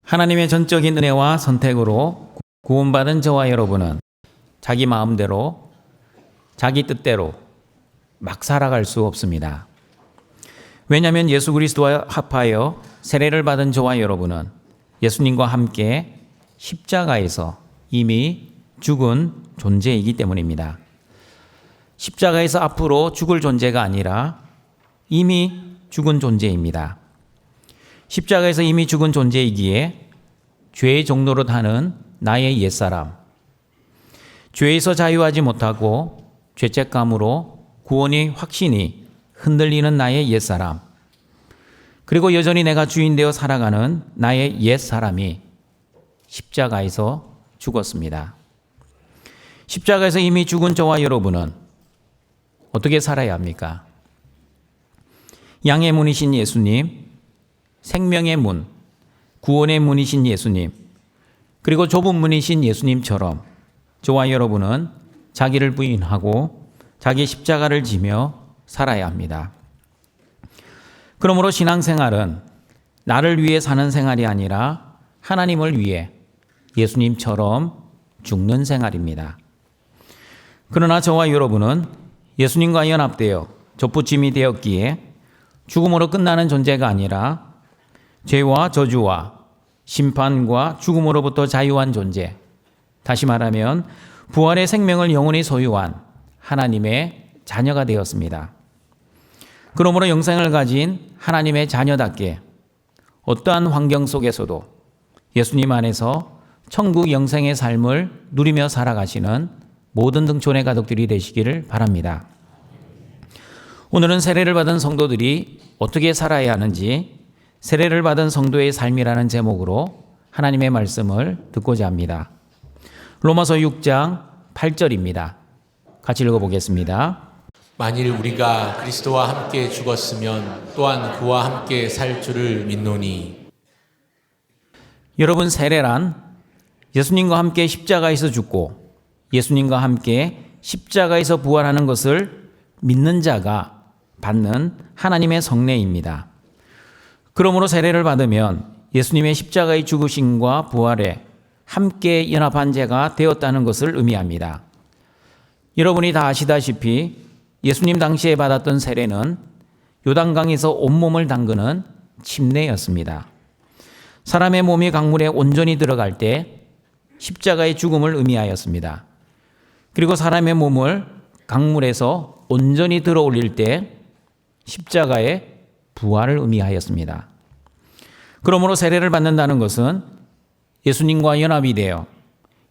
하나님의 전적인 은혜와 선택으로 구원받은 저와 여러분은 자기 마음대로, 자기 뜻대로 막 살아갈 수 없습니다. 왜냐하면 예수 그리스도와 합하여 세례를 받은 저와 여러분은 예수님과 함께 십자가에서 이미 죽은 존재이기 때문입니다. 십자가에서 앞으로 죽을 존재가 아니라 이미 죽은 존재입니다. 십자가에서 이미 죽은 존재이기에 죄의 종로로 타는 나의 옛사람, 죄에서 자유하지 못하고 죄책감으로 구원의 확신이 흔들리는 나의 옛사람, 그리고 여전히 내가 주인 되어 살아가는 나의 옛사람이 십자가에서 죽었습니다. 십자가에서 이미 죽은 저와 여러분은 어떻게 살아야 합니까? 양의 문이신 예수님, 생명의 문, 구원의 문이신 예수님, 그리고 좁은 문이신 예수님처럼 저와 여러분은 자기를 부인하고 자기 십자가를 지며 살아야 합니다. 그러므로 신앙생활은 나를 위해 사는 생활이 아니라 하나님을 위해 예수님처럼 죽는 생활입니다. 그러나 저와 여러분은 예수님과 연합되어 젖붙임이 되었기에 죽음으로 끝나는 존재가 아니라 죄와 저주와 심판과 죽음으로부터 자유한 존재, 다시 말하면 부활의 생명을 영원히 소유한 하나님의 자녀가 되었습니다. 그러므로 영생을 가진 하나님의 자녀답게 어떠한 환경 속에서도 예수님 안에서 천국 영생의 삶을 누리며 살아가시는 모든 등촌의 가족들이 되시기를 바랍니다. 오늘은 세례를 받은 성도들이 어떻게 살아야 하는지 세례를 받은 성도의 삶이라는 제목으로 하나님의 말씀을 듣고자 합니다. 로마서 6장 8절입니다. 같이 읽어보겠습니다. 만일 우리가 그리스도와 함께 죽었으면 또한 그와 함께 살 줄을 믿노니. 여러분, 세례란 예수님과 함께 십자가에서 죽고 예수님과 함께 십자가에서 부활하는 것을 믿는 자가 받는 하나님의 성례입니다. 그러므로 세례를 받으면 예수님의 십자가의 죽으심과 부활에 함께 연합한 자가 되었다는 것을 의미합니다. 여러분이 다 아시다시피 예수님 당시에 받았던 세례는 요단강에서 온몸을 담그는 침례였습니다. 사람의 몸이 강물에 온전히 들어갈 때 십자가의 죽음을 의미하였습니다. 그리고 사람의 몸을 강물에서 온전히 들어 올릴 때 십자가의 부활을 의미하였습니다. 그러므로 세례를 받는다는 것은 예수님과 연합이 되어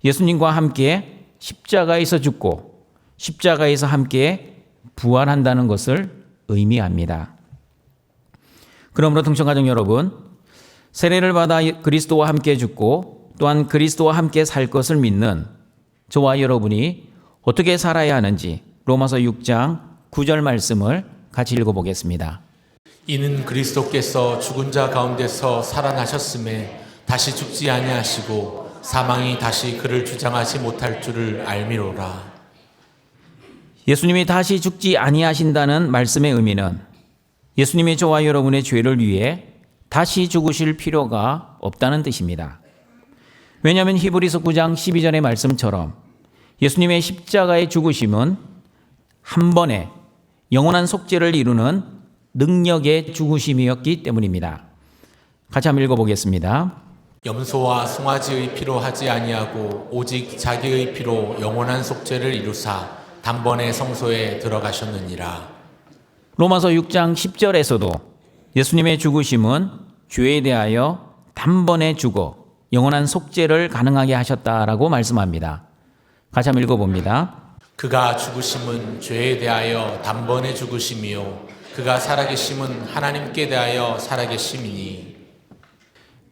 예수님과 함께 십자가에서 죽고 십자가에서 함께 부활한다는 것을 의미합니다. 그러므로 등촌가족 여러분, 세례를 받아 그리스도와 함께 죽고 또한 그리스도와 함께 살 것을 믿는 저와 여러분이 어떻게 살아야 하는지 로마서 6장 9절 말씀을 같이 읽어보겠습니다. 이는 그리스도께서 죽은 자 가운데서 살아나셨음에 다시 죽지 아니하시고 사망이 다시 그를 주장하지 못할 줄을 알미로라. 예수님이 다시 죽지 아니하신다는 말씀의 의미는 예수님이 저와 여러분의 죄를 위해 다시 죽으실 필요가 없다는 뜻입니다. 왜냐하면 히브리서 9장 12절의 말씀처럼 예수님의 십자가의 죽으심은 한 번에 영원한 속죄를 이루는 능력의 죽으심이었기 때문입니다. 같이 한번 읽어보겠습니다. 염소와 송아지의 피로 하지 아니하고 오직 자기의 피로 영원한 속죄를 이루사 단번에 성소에 들어가셨느니라. 로마서 6장 10절에서도 예수님의 죽으심은 죄에 대하여 단번에 죽어 영원한 속죄를 가능하게 하셨다라고 말씀합니다. 같이 한번 읽어봅니다. 그가 죽으심은 죄에 대하여 단번에 죽으심이요 그가 살아계심은 하나님께 대하여 살아계심이니.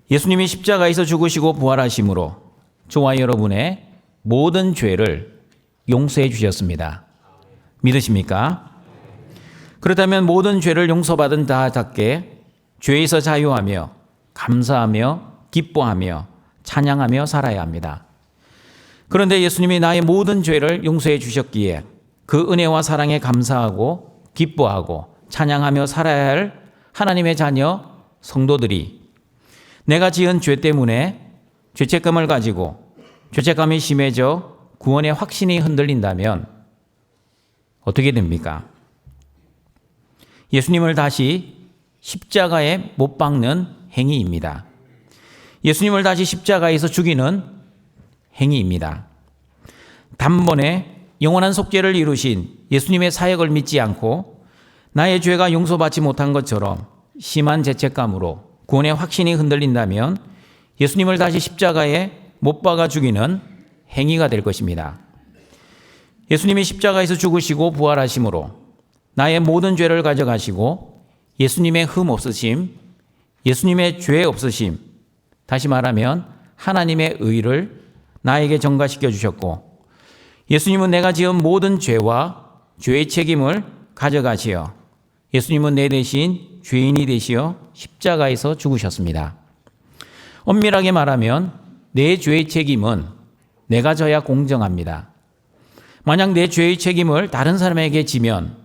예수님이 십자가에서 죽으시고 부활하심으로 저와 여러분의 모든 죄를 용서해 주셨습니다. 믿으십니까? 그렇다면 모든 죄를 용서받은 자답게 죄에서 자유하며 감사하며 기뻐하며 찬양하며 살아야 합니다. 그런데 예수님이 나의 모든 죄를 용서해 주셨기에 그 은혜와 사랑에 감사하고 기뻐하고 찬양하며 살아야 할 하나님의 자녀 성도들이 내가 지은 죄 때문에 죄책감을 가지고 죄책감이 심해져 구원의 확신이 흔들린다면 어떻게 됩니까? 예수님을 다시 십자가에 못 박는 행위입니다. 예수님을 다시 십자가에서 죽이는 행위입니다. 단번에 영원한 속죄를 이루신 예수님의 사역을 믿지 않고 나의 죄가 용서받지 못한 것처럼 심한 죄책감으로 구원의 확신이 흔들린다면 예수님을 다시 십자가에 못 박아 죽이는 행위가 될 것입니다. 예수님이 십자가에서 죽으시고 부활하심으로 나의 모든 죄를 가져가시고 예수님의 흠 없으심, 예수님의 죄 없으심, 다시 말하면 하나님의 의를 나에게 전가시켜 주셨고 예수님은 내가 지은 모든 죄와 죄의 책임을 가져가시어 예수님은 내 대신 죄인이 되시어 십자가에서 죽으셨습니다. 엄밀하게 말하면 내 죄의 책임은 내가 져야 공정합니다. 만약 내 죄의 책임을 다른 사람에게 지면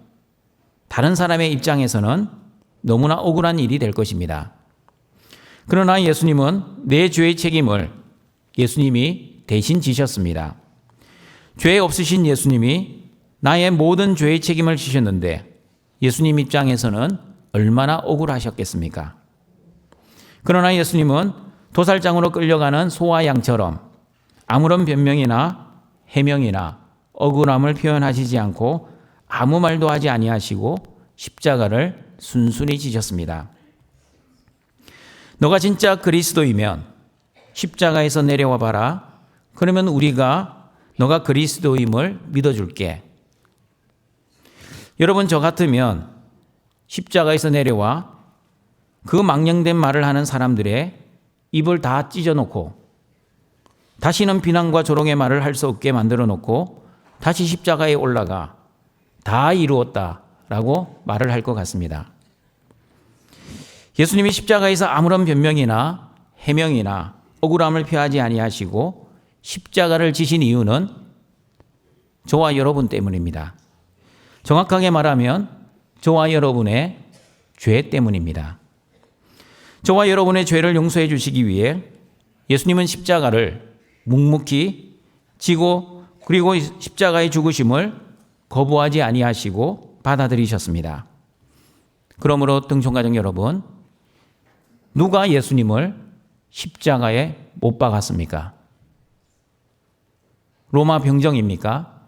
다른 사람의 입장에서는 너무나 억울한 일이 될 것입니다. 그러나 예수님은 내 죄의 책임을 예수님이 대신 지셨습니다. 죄 없으신 예수님이 나의 모든 죄의 책임을 지셨는데 예수님 입장에서는 얼마나 억울하셨겠습니까? 그러나 예수님은 도살장으로 끌려가는 소와 양처럼 아무런 변명이나 해명이나 억울함을 표현하시지 않고 아무 말도 하지 아니하시고 십자가를 순순히 지셨습니다. 너가 진짜 그리스도이면 십자가에서 내려와 봐라. 그러면 우리가 너가 그리스도임을 믿어줄게. 여러분, 저 같으면 십자가에서 내려와 그 망령된 말을 하는 사람들의 입을 다 찢어놓고 다시는 비난과 조롱의 말을 할 수 없게 만들어 놓고 다시 십자가에 올라가 다 이루었다라고 말을 할 것 같습니다. 예수님이 십자가에서 아무런 변명이나 해명이나 억울함을 표하지 아니하시고 십자가를 지신 이유는 저와 여러분 때문입니다. 정확하게 말하면 저와 여러분의 죄 때문입니다. 저와 여러분의 죄를 용서해 주시기 위해 예수님은 십자가를 묵묵히 지고 그리고 십자가의 죽으심을 거부하지 아니하시고 받아들이셨습니다. 그러므로 등촌가족 여러분, 누가 예수님을 십자가에 못 박았습니까? 로마 병정입니까?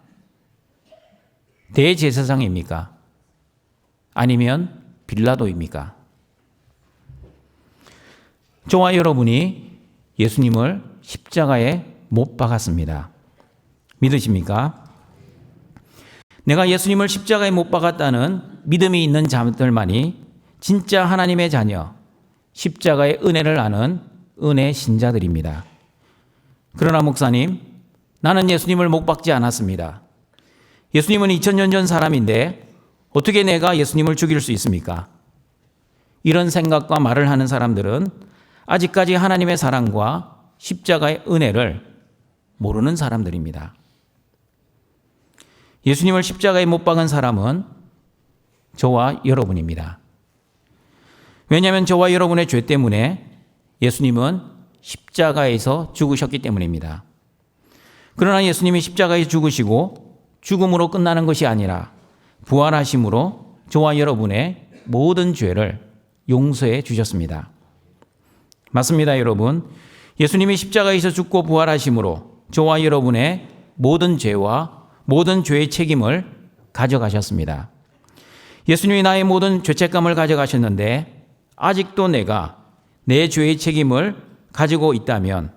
대제사장입니까? 아니면 빌라도입니까? 저와 여러분이 예수님을 십자가에 못 박았습니다. 믿으십니까? 내가 예수님을 십자가에 못 박았다는 믿음이 있는 자들만이 진짜 하나님의 자녀, 십자가의 은혜를 아는 은혜 신자들입니다. 그러나 목사님, 나는 예수님을 못 박지 않았습니다. 예수님은 2000년 전 사람인데 어떻게 내가 예수님을 죽일 수 있습니까? 이런 생각과 말을 하는 사람들은 아직까지 하나님의 사랑과 십자가의 은혜를 모르는 사람들입니다. 예수님을 십자가에 못 박은 사람은 저와 여러분입니다. 왜냐하면 저와 여러분의 죄 때문에 예수님은 십자가에서 죽으셨기 때문입니다. 그러나 예수님이 십자가에 죽으시고 죽음으로 끝나는 것이 아니라 부활하심으로 저와 여러분의 모든 죄를 용서해 주셨습니다. 맞습니다, 여러분. 예수님이 십자가에서 죽고 부활하심으로 저와 여러분의 모든 죄와 모든 죄의 책임을 가져가셨습니다. 예수님이 나의 모든 죄책감을 가져가셨는데 아직도 내가 내 죄의 책임을 가지고 있다면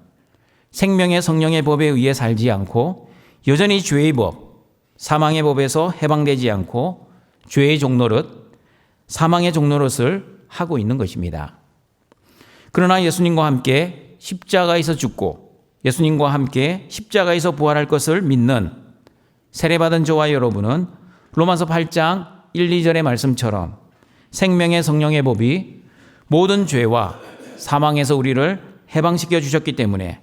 생명의 성령의 법에 의해 살지 않고 여전히 죄의 법, 사망의 법에서 해방되지 않고 죄의 종노릇, 사망의 종노릇을 하고 있는 것입니다. 그러나 예수님과 함께 십자가에서 죽고 예수님과 함께 십자가에서 부활할 것을 믿는 세례받은 저와 여러분은 로마서 8장 1, 2절의 말씀처럼 생명의 성령의 법이 모든 죄와 사망에서 우리를 해방시켜 주셨기 때문에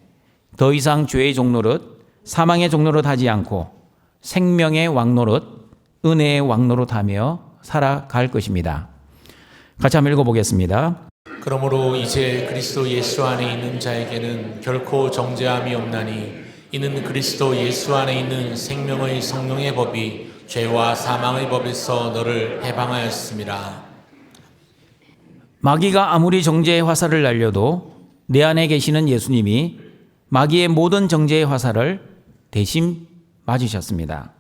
더 이상 죄의 종노릇, 사망의 종노릇 하지 않고 생명의 왕노릇, 은혜의 왕노릇 하며 살아갈 것입니다. 같이 한번 읽어보겠습니다. 그러므로 이제 그리스도 예수 안에 있는 자에게는 결코 정죄함이 없나니 이는 그리스도 예수 안에 있는 생명의 성령의 법이 죄와 사망의 법에서 너를 해방하였습니다. 마귀가 아무리 정죄의 화살을 날려도 내 안에 계시는 예수님이 마귀의 모든 정죄의 화살을 대신 맞으셨습니다.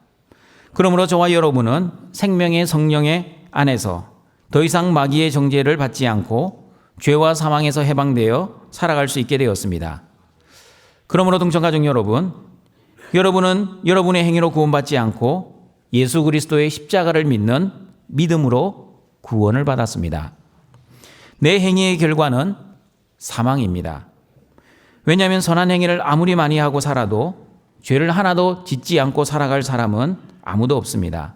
그러므로 저와 여러분은 생명의 성령의 안에서 더 이상 마귀의 정죄를 받지 않고 죄와 사망에서 해방되어 살아갈 수 있게 되었습니다. 그러므로 동청가족 여러분, 여러분은 여러분의 행위로 구원받지 않고 예수 그리스도의 십자가를 믿는 믿음으로 구원을 받았습니다. 내 행위의 결과는 사망입니다. 왜냐하면 선한 행위를 아무리 많이 하고 살아도 죄를 하나도 짓지 않고 살아갈 사람은 아무도 없습니다.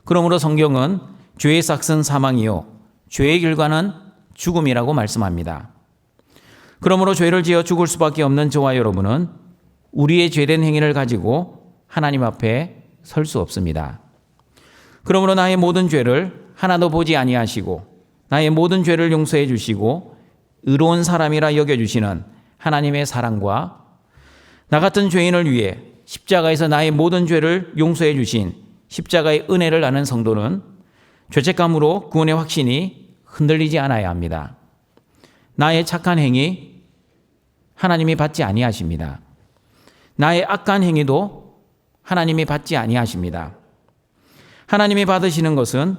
그러므로 성경은 죄의 삭은 사망이요 죄의 결과는 죽음이라고 말씀합니다. 그러므로 죄를 지어 죽을 수밖에 없는 저와 여러분은 우리의 죄된 행위를 가지고 하나님 앞에 설 수 없습니다. 그러므로 나의 모든 죄를 하나도 보지 아니하시고 나의 모든 죄를 용서해 주시고 의로운 사람이라 여겨주시는 하나님의 사랑과 나 같은 죄인을 위해 십자가에서 나의 모든 죄를 용서해 주신 십자가의 은혜를 아는 성도는 죄책감으로 구원의 확신이 흔들리지 않아야 합니다. 나의 착한 행위 하나님이 받지 아니하십니다. 나의 악한 행위도 하나님이 받지 아니하십니다. 하나님이 받으시는 것은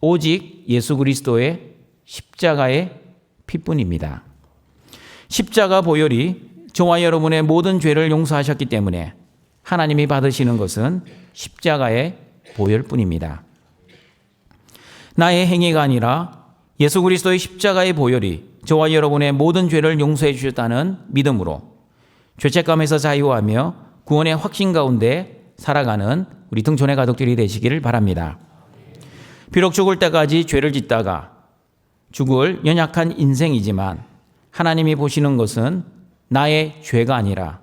오직 예수 그리스도의 십자가의 피뿐입니다. 십자가 보혈이 저와 여러분의 모든 죄를 용서하셨기 때문에 하나님이 받으시는 것은 십자가의 보혈뿐입니다. 나의 행위가 아니라 예수 그리스도의 십자가의 보혈이 저와 여러분의 모든 죄를 용서해 주셨다는 믿음으로 죄책감에서 자유하며 구원의 확신 가운데 살아가는 우리 등촌의 가족들이 되시기를 바랍니다. 비록 죽을 때까지 죄를 짓다가 죽을 연약한 인생이지만 하나님이 보시는 것은 나의 죄가 아니라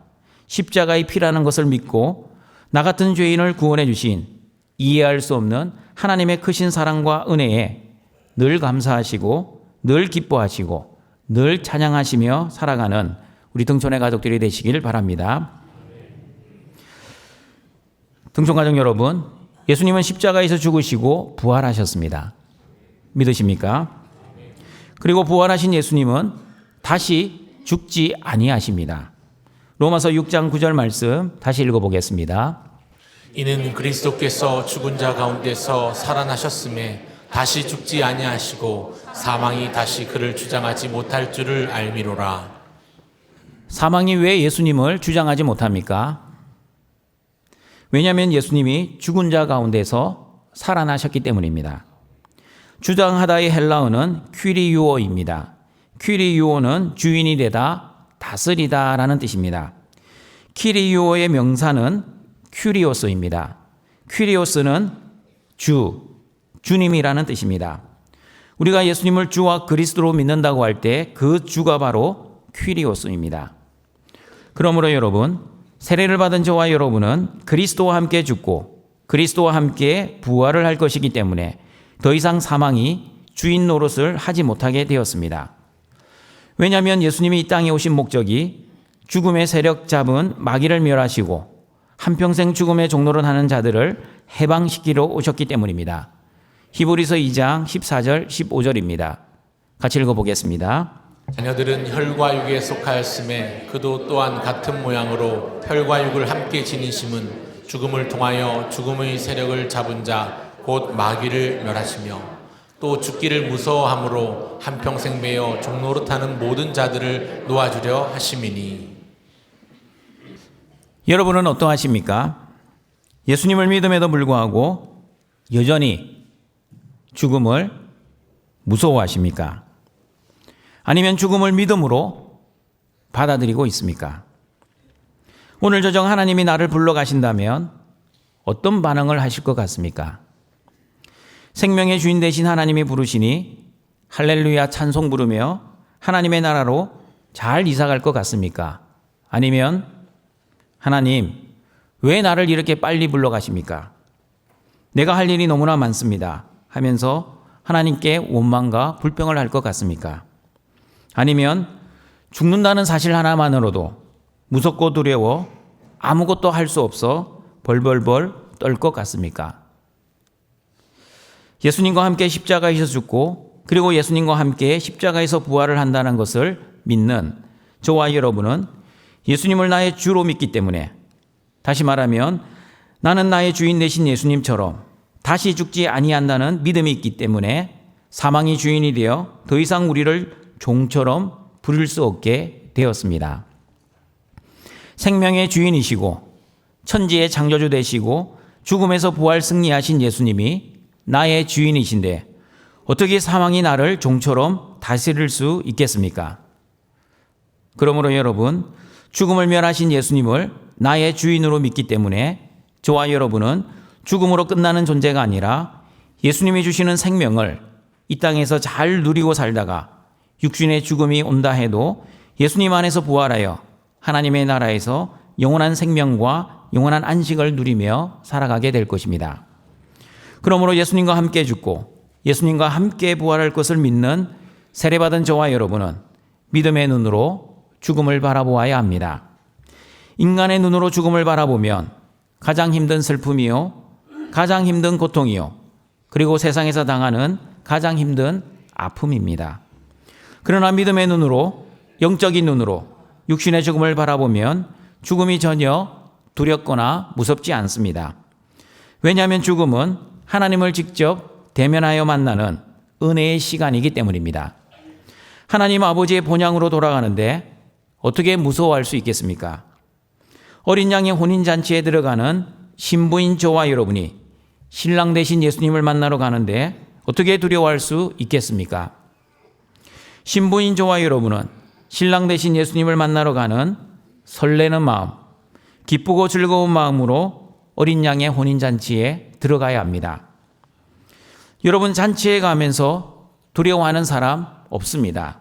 십자가의 피라는 것을 믿고 나 같은 죄인을 구원해 주신 이해할 수 없는 하나님의 크신 사랑과 은혜에 늘 감사하시고 늘 기뻐하시고 늘 찬양하시며 살아가는 우리 등촌의 가족들이 되시길 바랍니다. 등촌 가족 여러분, 예수님은 십자가에서 죽으시고 부활하셨습니다. 믿으십니까? 그리고 부활하신 예수님은 다시 죽지 아니하십니다. 로마서 6장 9절 말씀 다시 읽어보겠습니다. 이는 그리스도께서 죽은 자 가운데서 살아나셨음에 다시 죽지 아니하시고 사망이 다시 그를 주장하지 못할 줄을 알미로라. 사망이 왜 예수님을 주장하지 못합니까? 왜냐하면 예수님이 죽은 자 가운데서 살아나셨기 때문입니다. 주장하다의 헬라어는 퀴리유오입니다. 퀴리유오는 주인이 되다, 다스리다 라는 뜻입니다. 퀴리유오의 명사는 큐리오스입니다. 퀴리오스는 주님이라는 뜻입니다. 우리가 예수님을 주와 그리스도로 믿는다고 할 때 그 주가 바로 퀴리오스입니다. 그러므로 여러분, 세례를 받은 저와 여러분은 그리스도와 함께 죽고 그리스도와 함께 부활을 할 것이기 때문에 더 이상 사망이 주인 노릇을 하지 못하게 되었습니다. 왜냐하면 예수님이 이 땅에 오신 목적이 죽음의 세력 잡은 마귀를 멸하시고 한평생 죽음의 종노릇 하는 자들을 해방시키러 오셨기 때문입니다. 히브리서 2장 14절 15절입니다. 같이 읽어보겠습니다. 자녀들은 혈과 육에 속하였음에 그도 또한 같은 모양으로 혈과 육을 함께 지니심은 죽음을 통하여 죽음의 세력을 잡은 자 곧 마귀를 멸하시며 또 죽기를 무서워함으로 한평생 매여 종노릇하는 모든 자들을 놓아주려 하심이니. 여러분은 어떠하십니까? 예수님을 믿음에도 불구하고 여전히 죽음을 무서워하십니까? 아니면 죽음을 믿음으로 받아들이고 있습니까? 오늘 저정 하나님이 나를 불러가신다면 어떤 반응을 하실 것 같습니까? 생명의 주인 되신 하나님이 부르시니 할렐루야 찬송 부르며 하나님의 나라로 잘 이사갈 것 같습니까? 아니면 하나님, 왜 나를 이렇게 빨리 불러가십니까? 내가 할 일이 너무나 많습니다 하면서 하나님께 원망과 불평을 할 것 같습니까? 아니면 죽는다는 사실 하나만으로도 무섭고 두려워 아무것도 할 수 없어 벌벌벌 떨 것 같습니까? 예수님과 함께 십자가에서 죽고 그리고 예수님과 함께 십자가에서 부활을 한다는 것을 믿는 저와 여러분은 예수님을 나의 주로 믿기 때문에, 다시 말하면 나는 나의 주인 되신 예수님처럼 다시 죽지 아니한다는 믿음이 있기 때문에 사망이 주인이 되어 더 이상 우리를 종처럼 부릴 수 없게 되었습니다. 생명의 주인이시고 천지의 창조주 되시고 죽음에서 부활 승리하신 예수님이 나의 주인이신데 어떻게 사망이 나를 종처럼 다스릴 수 있겠습니까? 그러므로 여러분, 죽음을 멸하신 예수님을 나의 주인으로 믿기 때문에 저와 여러분은 죽음으로 끝나는 존재가 아니라 예수님이 주시는 생명을 이 땅에서 잘 누리고 살다가 육신의 죽음이 온다 해도 예수님 안에서 부활하여 하나님의 나라에서 영원한 생명과 영원한 안식을 누리며 살아가게 될 것입니다. 그러므로 예수님과 함께 죽고 예수님과 함께 부활할 것을 믿는 세례받은 저와 여러분은 믿음의 눈으로 죽음을 바라보아야 합니다. 인간의 눈으로 죽음을 바라보면 가장 힘든 슬픔이요, 가장 힘든 고통이요, 그리고 세상에서 당하는 가장 힘든 아픔입니다. 그러나 믿음의 눈으로, 영적인 눈으로 육신의 죽음을 바라보면 죽음이 전혀 두렵거나 무섭지 않습니다. 왜냐하면 죽음은 하나님을 직접 대면하여 만나는 은혜의 시간이기 때문입니다. 하나님 아버지의 본향으로 돌아가는데 어떻게 무서워할 수 있겠습니까? 어린 양의 혼인잔치에 들어가는 신부인 저와 여러분이 신랑 되신 예수님을 만나러 가는데 어떻게 두려워할 수 있겠습니까? 신부인 저와 여러분은 신랑 되신 예수님을 만나러 가는 설레는 마음, 기쁘고 즐거운 마음으로 어린 양의 혼인잔치에 들어가야 합니다. 여러분, 잔치에 가면서 두려워하는 사람 없습니다.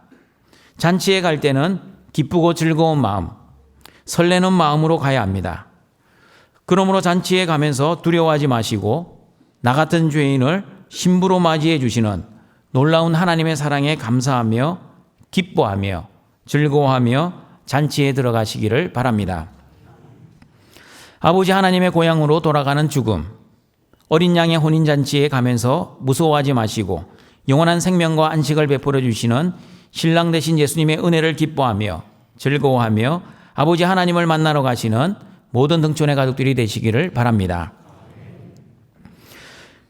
잔치에 갈 때는 기쁘고 즐거운 마음, 설레는 마음으로 가야 합니다. 그러므로 잔치에 가면서 두려워하지 마시고 나 같은 죄인을 신부로 맞이해 주시는 놀라운 하나님의 사랑에 감사하며 기뻐하며 즐거워하며 잔치에 들어가시기를 바랍니다. 아버지 하나님의 고향으로 돌아가는 죽음, 어린 양의 혼인잔치에 가면서 무서워하지 마시고 영원한 생명과 안식을 베풀어 주시는 신랑 되신 예수님의 은혜를 기뻐하며 즐거워하며 아버지 하나님을 만나러 가시는 모든 등촌의 가족들이 되시기를 바랍니다.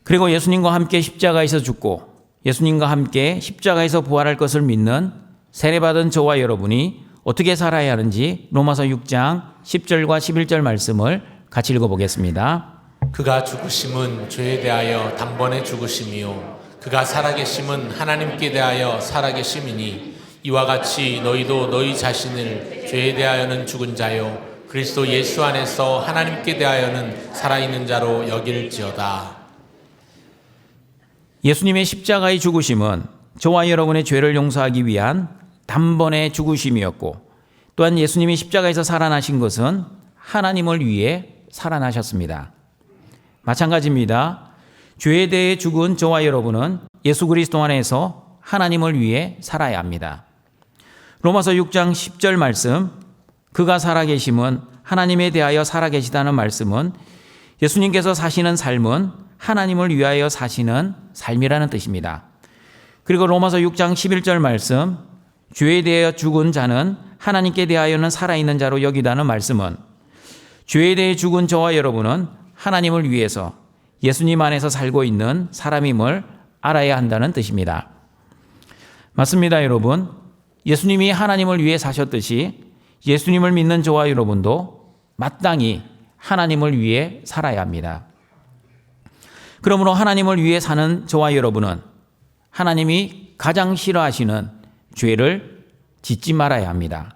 그리고 예수님과 함께 십자가에서 죽고 예수님과 함께 십자가에서 부활할 것을 믿는 세례받은 저와 여러분이 어떻게 살아야 하는지 로마서 6장 10절과 11절 말씀을 같이 읽어보겠습니다. 그가 죽으심은 죄에 대하여 단번에 죽으심이요 그가 살아계심은 하나님께 대하여 살아계심이니 이와 같이 너희도 너희 자신을 죄에 대하여는 죽은 자요 그리스도 예수 안에서 하나님께 대하여는 살아있는 자로 여길지어다. 예수님의 십자가의 죽으심은 저와 여러분의 죄를 용서하기 위한 단번의 죽으심이었고, 또한 예수님이 십자가에서 살아나신 것은 하나님을 위해 살아나셨습니다. 마찬가지입니다. 죄에 대해 죽은 저와 여러분은 예수 그리스도 안에서 하나님을 위해 살아야 합니다. 로마서 6장 10절 말씀, 그가 살아계심은 하나님에 대하여 살아계시다는 말씀은 예수님께서 사시는 삶은 하나님을 위하여 사시는 삶이라는 뜻입니다. 그리고 로마서 6장 11절 말씀, 죄에 대하여 죽은 자는 하나님께 대하여는 살아있는 자로 여기다는 말씀은 죄에 대해 죽은 저와 여러분은 하나님을 위해서 예수님 안에서 살고 있는 사람임을 알아야 한다는 뜻입니다. 맞습니다, 여러분. 예수님이 하나님을 위해 사셨듯이 예수님을 믿는 저와 여러분도 마땅히 하나님을 위해 살아야 합니다. 그러므로 하나님을 위해 사는 저와 여러분은 하나님이 가장 싫어하시는 죄를 짓지 말아야 합니다.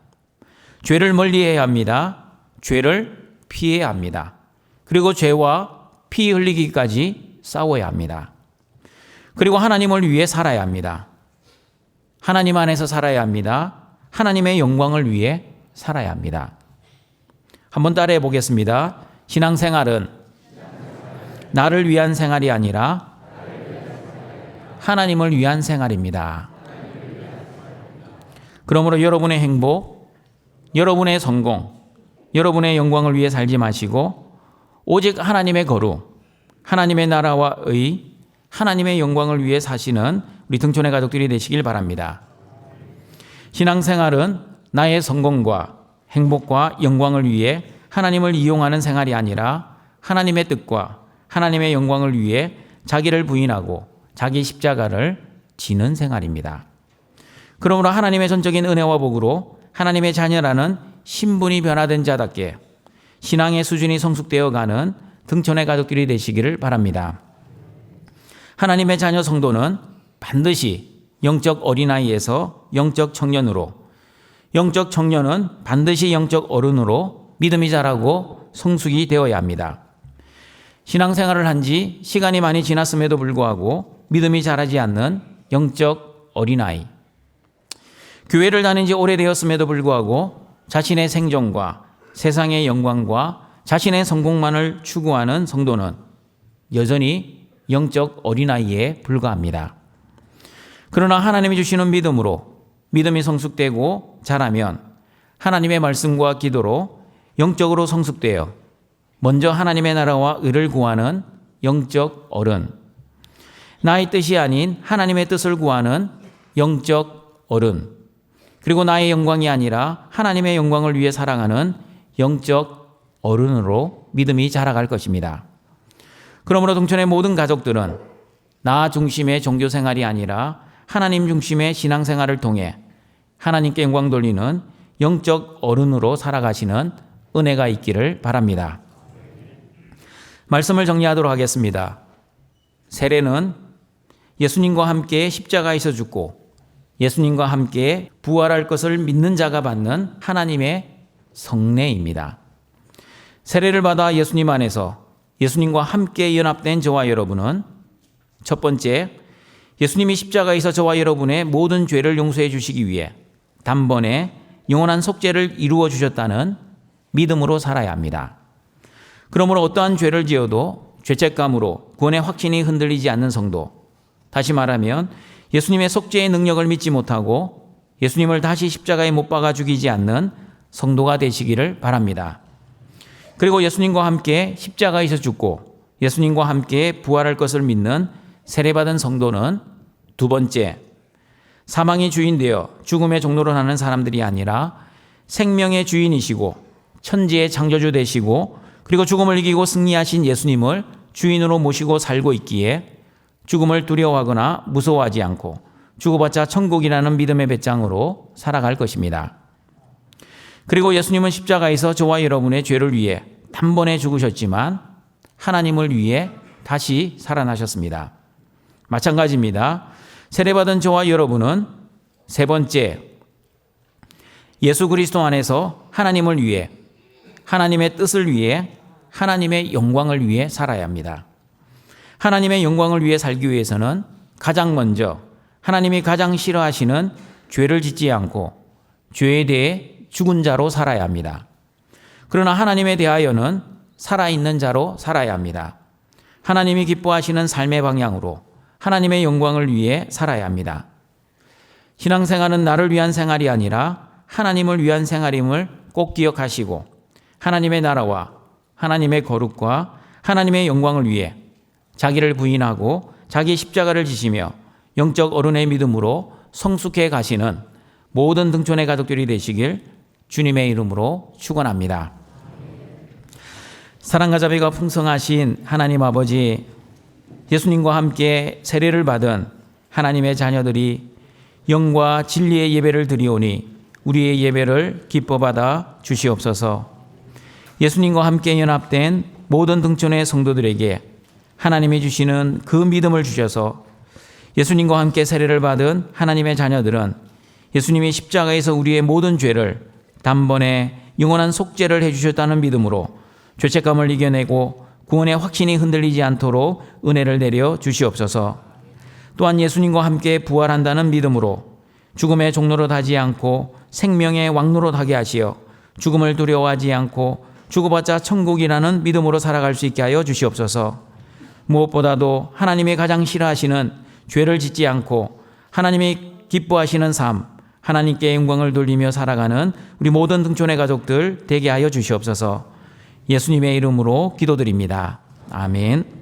죄를 멀리해야 합니다. 죄를 피해야 합니다. 그리고 죄와 피 흘리기까지 싸워야 합니다. 그리고 하나님을 위해 살아야 합니다. 하나님 안에서 살아야 합니다. 하나님의 영광을 위해 살아야 합니다. 한번 따라해 보겠습니다. 신앙생활은 나를 위한 생활이 아니라 하나님을 위한 생활입니다. 그러므로 여러분의 행복, 여러분의 성공, 여러분의 영광을 위해 살지 마시고 오직 하나님의 거룩, 하나님의 나라와 의, 하나님의 영광을 위해 사시는 우리 등촌의 가족들이 되시길 바랍니다. 신앙생활은 나의 성공과 행복과 영광을 위해 하나님을 이용하는 생활이 아니라 하나님의 뜻과 하나님의 영광을 위해 자기를 부인하고 자기 십자가를 지는 생활입니다. 그러므로 하나님의 전적인 은혜와 복으로 하나님의 자녀라는 신분이 변화된 자답게 신앙의 수준이 성숙되어 가는 등촌의 가족들이 되시기를 바랍니다. 하나님의 자녀 성도는 반드시 영적 어린아이에서 영적 청년으로, 영적 청년은 반드시 영적 어른으로 믿음이 자라고 성숙이 되어야 합니다. 신앙생활을 한 지 시간이 많이 지났음에도 불구하고 믿음이 자라지 않는 영적 어린아이, 교회를 다닌 지 오래되었음에도 불구하고 자신의 생존과 세상의 영광과 자신의 성공만을 추구하는 성도는 여전히 영적 어린아이에 불과합니다. 그러나 하나님이 주시는 믿음으로 믿음이 성숙되고 자라면 하나님의 말씀과 기도로 영적으로 성숙되어 먼저 하나님의 나라와 의를 구하는 영적 어른, 나의 뜻이 아닌 하나님의 뜻을 구하는 영적 어른, 그리고 나의 영광이 아니라 하나님의 영광을 위해 살아가는 영적 어른으로 믿음이 자라갈 것입니다. 그러므로 등촌의 모든 가족들은 나 중심의 종교생활이 아니라 하나님 중심의 신앙생활을 통해 하나님께 영광 돌리는 영적 어른으로 살아가시는 은혜가 있기를 바랍니다. 말씀을 정리하도록 하겠습니다. 세례는 예수님과 함께 십자가에서 죽고 예수님과 함께 부활할 것을 믿는 자가 받는 하나님의 성례입니다. 세례를 받아 예수님 안에서 예수님과 함께 연합된 저와 여러분은 첫 번째, 예수님이 십자가에서 저와 여러분의 모든 죄를 용서해 주시기 위해 단번에 영원한 속죄를 이루어 주셨다는 믿음으로 살아야 합니다. 그러므로 어떠한 죄를 지어도 죄책감으로 구원의 확신이 흔들리지 않는 성도, 다시 말하면 예수님의 속죄의 능력을 믿지 못하고 예수님을 다시 십자가에 못 박아 죽이지 않는 성도가 되시기를 바랍니다. 그리고 예수님과 함께 십자가에서 죽고 예수님과 함께 부활할 것을 믿는 세례받은 성도는 두 번째, 사망의 주인 되어 죽음의 종로로 하는 사람들이 아니라 생명의 주인이시고 천지의 창조주 되시고 그리고 죽음을 이기고 승리하신 예수님을 주인으로 모시고 살고 있기에 죽음을 두려워하거나 무서워하지 않고 죽어봤자 천국이라는 믿음의 배짱으로 살아갈 것입니다. 그리고 예수님은 십자가에서 저와 여러분의 죄를 위해 단번에 죽으셨지만 하나님을 위해 다시 살아나셨습니다. 마찬가지입니다. 세례받은 저와 여러분은 세 번째, 예수 그리스도 안에서 하나님을 위해, 하나님의 뜻을 위해, 하나님의 영광을 위해 살아야 합니다. 하나님의 영광을 위해 살기 위해서는 가장 먼저 하나님이 가장 싫어하시는 죄를 짓지 않고 죄에 대해 죽은 자로 살아야 합니다. 그러나 하나님에 대하여는 살아있는 자로 살아야 합니다. 하나님이 기뻐하시는 삶의 방향으로 하나님의 영광을 위해 살아야 합니다. 신앙생활은 나를 위한 생활이 아니라 하나님을 위한 생활임을 꼭 기억하시고 하나님의 나라와 하나님의 거룩과 하나님의 영광을 위해 자기를 부인하고 자기 십자가를 지시며 영적 어른의 믿음으로 성숙해 가시는 모든 등촌의 가족들이 되시길 주님의 이름으로 축원합니다. 사랑과 자비가 풍성하신 하나님 아버지, 예수님과 함께 세례를 받은 하나님의 자녀들이 영과 진리의 예배를 드리오니 우리의 예배를 기뻐 받아 주시옵소서. 예수님과 함께 연합된 모든 등촌의 성도들에게 하나님이 주시는 그 믿음을 주셔서 예수님과 함께 세례를 받은 하나님의 자녀들은 예수님이 십자가에서 우리의 모든 죄를 단번에 영원한 속죄를 해주셨다는 믿음으로 죄책감을 이겨내고 구원의 확신이 흔들리지 않도록 은혜를 내려 주시옵소서. 또한 예수님과 함께 부활한다는 믿음으로 죽음의 종로로 하지 않고 생명의 왕로로 하게 하시어 죽음을 두려워하지 않고 죽어봤자 천국이라는 믿음으로 살아갈 수 있게 하여 주시옵소서. 무엇보다도 하나님이 가장 싫어하시는 죄를 짓지 않고 하나님이 기뻐하시는 삶, 하나님께 영광을 돌리며 살아가는 우리 모든 등촌의 가족들 되게 하여 주시옵소서. 예수님의 이름으로 기도드립니다. 아멘.